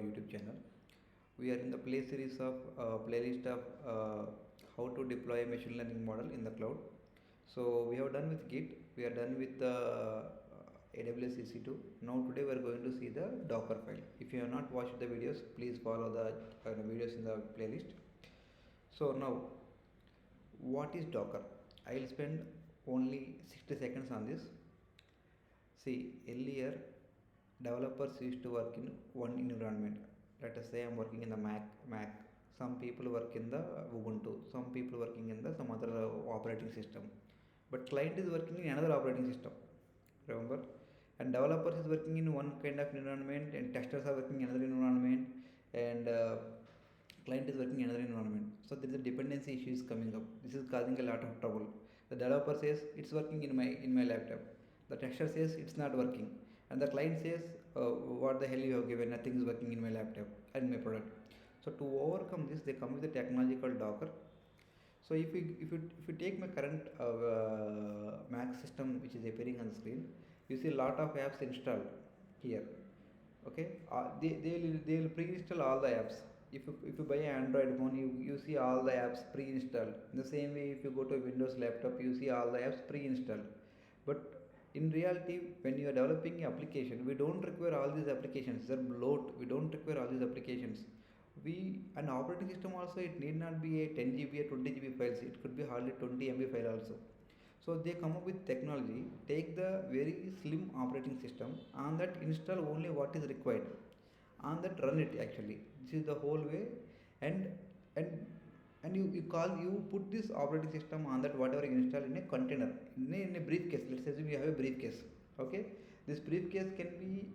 YouTube channel. We are in the play series of playlist of how to deploy a machine learning model in the cloud. So we have done with Git, we are done with the AWS EC2. Now today we are going to see the Dockerfile. If you have not watched the videos, please follow the videos in the playlist. So now, what is Docker? I will spend only 60 seconds on this. See, earlier developers used to work in one environment. Let us say I am working in the Mac. Some people work in the Ubuntu. Some people working in the some other operating system. But client is working in another operating system. Remember, and developers is working in one kind of environment, and testers are working in another environment, and client is working in another environment. So there is a dependency issue is coming up. This is causing a lot of trouble. The developer says it's working in my laptop. The tester says it's not working, and the client says, what the hell you have given? Nothing is working in my laptop and my product. So to overcome this, they come with a technology called Docker. So if you take my current Mac system, which is appearing on the screen, you see a lot of apps installed here. Okay, they will pre-install all the apps. If you buy an Android phone, you see all the apps pre-installed. In the same way, if you go to a Windows laptop, you see all the apps pre-installed. But in reality, when you are developing an application, we don't require all these applications. They're bloat. We don't require all these applications. We an operating system also, it need not be a 10 GB or 20 GB files. It could be hardly 20 MB file also. So they come up with technology, take the very slim operating system, on that install only what is required, on that run it actually. This is the whole way. And you put this operating system on that whatever you install in a container, in a briefcase. Let's assume you have a briefcase. Okay, this briefcase can be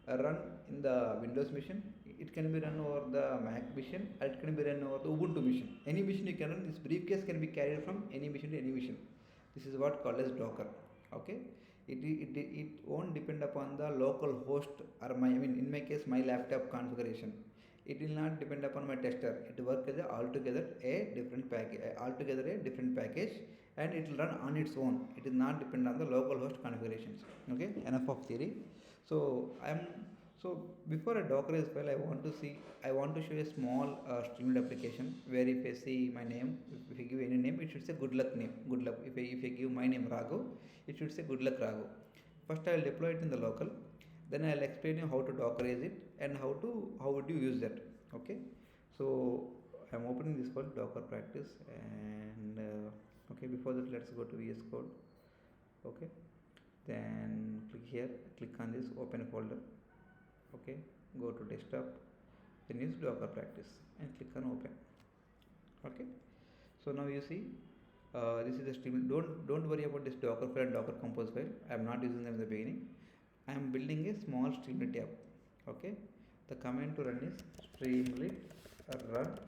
run in the Windows machine, it can be run over the Mac machine, or it can be run over the Ubuntu machine. Any machine you can run. This briefcase can be carried from any machine to any machine. This is what called as Docker. Okay, it won't depend upon the local host, or in my case, my laptop configuration. It will not depend upon my tester. It works as altogether a different package, and it will run on its own. It is not depend on the local host configurations. Okay, enough of theory. So before a Docker is file, I want to show a small Streamlit application where if I see my name, if I give any name, it should say good luck name. Good luck. If I give my name Raghav, it should say good luck Raghav. First I will deploy it in the local. Then I will explain you how to Dockerize it and how would you use that. Okay. So I am opening this file Docker practice, and okay, before that let's go to VS Code. Okay. Then click here, click on this, open a folder. Okay, go to desktop, then use Docker practice and click on open. Okay, so now you see this is the stream. Don't worry about this Dockerfile and Docker-Compose file. I am not using them in the beginning. I am building a small Streamlit app. Okay, the command to run is streamlit run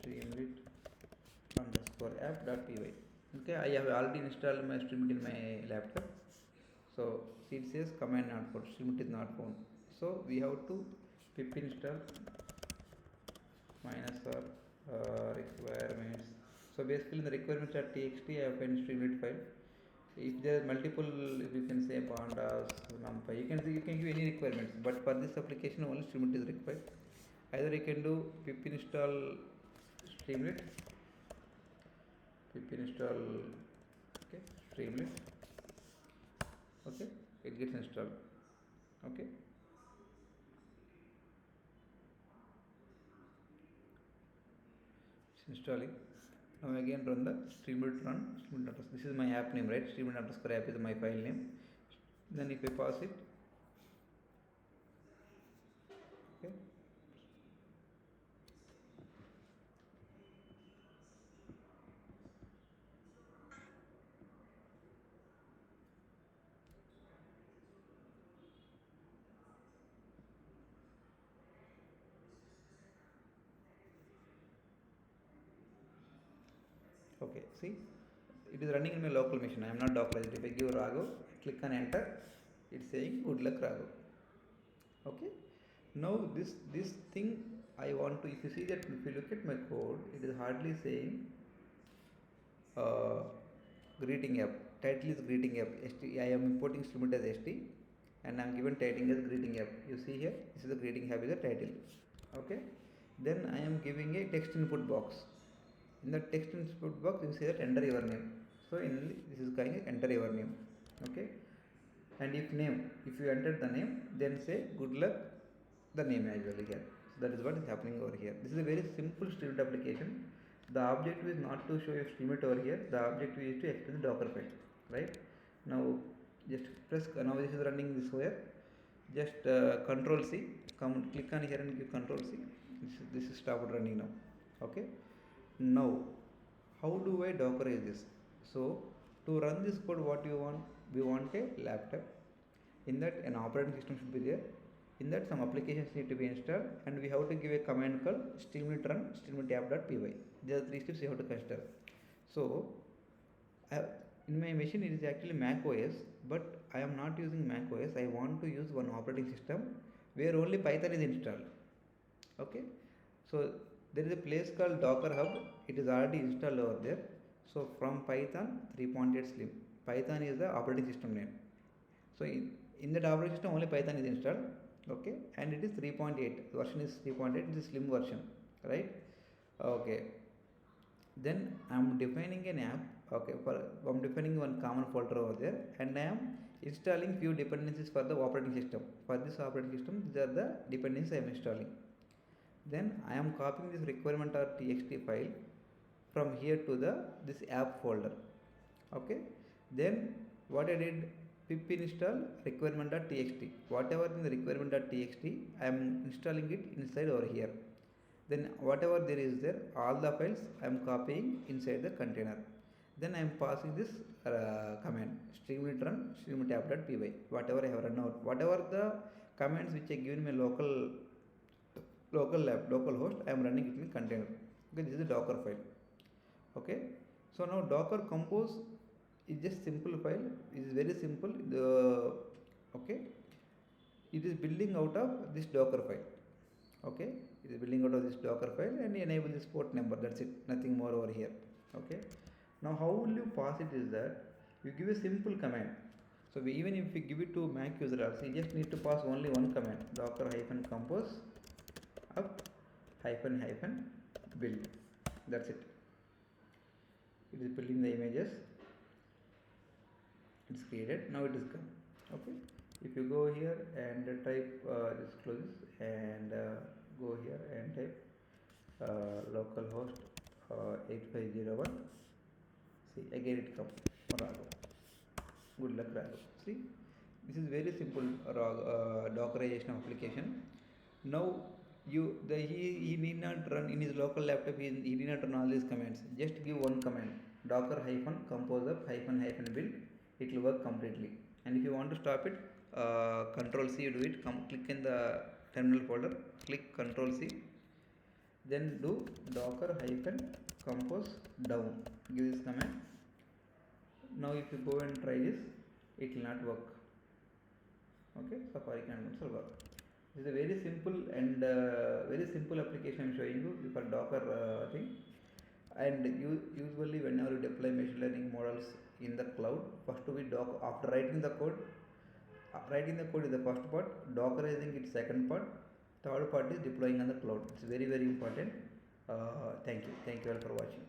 streamlit underscore app.py. Okay, I have already installed my Streamlit in my laptop. So see, it says command not found, Streamlit is not found. So we have to pip install -r requirements. So basically in the requirements.txt I have find Streamlit file. If there are multiple, you can say pandas, numpy, you can give any requirements, but for this application only Streamlit is required. Either you can do pip install Streamlit, pip install Streamlit. Okay, it gets installed. Okay, it's installing. Now again run the Streamlit run. This is my app name, right? Streamlit underscore app is my file name. Then if I pass it, okay, okay, see, it is running in my local machine. I am not Dockerized. If I give Raghav, click on enter, it's saying good luck Raghav. Okay, now this thing I want to, if you see that, if you look at my code, it is hardly saying greeting app. Title is greeting app. I am importing Streamlit as ST. and I'm given title as greeting app. You see here, this is the greeting app is the title. Okay, then I am giving a text input box. In the text input box you see that enter your name. So in this is going to enter your name. Okay, and if you enter the name, then say good luck the name as well here. So that is what is happening over here. This is a very simple streamlit application. The objective is not to show you streamlit over here. The objective is to extend the Docker file, right? Now just press, now this is running this way. Just control C, come click on here and give control C. This is stopped running now. Okay, now how do I dockerize this? So to run this code, what you want, we want a laptop. In that an operating system should be there. In that some applications need to be installed, and we have to give a command called streamlit run streamlit app.py. These are 3 steps you have to consider. So in my machine it is actually Mac OS, but I am not using Mac OS. I want to use one operating system where only Python is installed. Okay, so there is a place called Docker Hub. It is already installed over there. So from Python 3.8 Slim, Python is the operating system name. So in that operating system only Python is installed. Okay, and it is 3.8, version is 3.8, it is slim version, right? Okay, then I am defining an app. Okay, I am defining one common folder over there, and I am installing few dependencies for the operating system. For this operating system, these are the dependencies I am installing. Then I am copying this requirement.txt file from here to this app folder. Okay, then what I did, pip install requirement.txt. Whatever in the requirement.txt, I am installing it inside over here. Then whatever there is there, all the files I am copying inside the container. Then I am passing this command streamlit run streamlit app.py. Whatever I have run out, whatever the commands which I given my local host, I am running it in container. Okay, this is a Docker file. Okay, so now Docker-Compose is just simple file. It is very simple. Okay, it is building out of this Docker file. Okay, it is building out of this Docker file and enable this port number. That's it, nothing more over here. Okay, now how will you pass it is that you give a simple command. So even if we give it to Mac user also, you just need to pass only one command, docker-compose up -build. That's it. It is building the images. It's created. Now it is come. Okay, if you go here and type this, close this, and go here and type localhost 8501. See, again it comes Rago. Good luck, Rago. See, this is very simple dockerization application. Now he need not run in his local laptop. He need not run all these commands. Just give one command, docker-compose up -build. It will work completely. And if you want to stop it, control C, do it. Click in the terminal folder, click control C, then do docker-compose down. Give this command. Now if you go and try this, it will not work. Okay, Safari can also work. This is a very simple and very simple application I am showing you for Docker thing. And usually whenever you deploy machine learning models in the cloud, first we after writing the code is the first part, dockerizing its second part, third part is deploying on the cloud. It's very important. Thank you all for watching.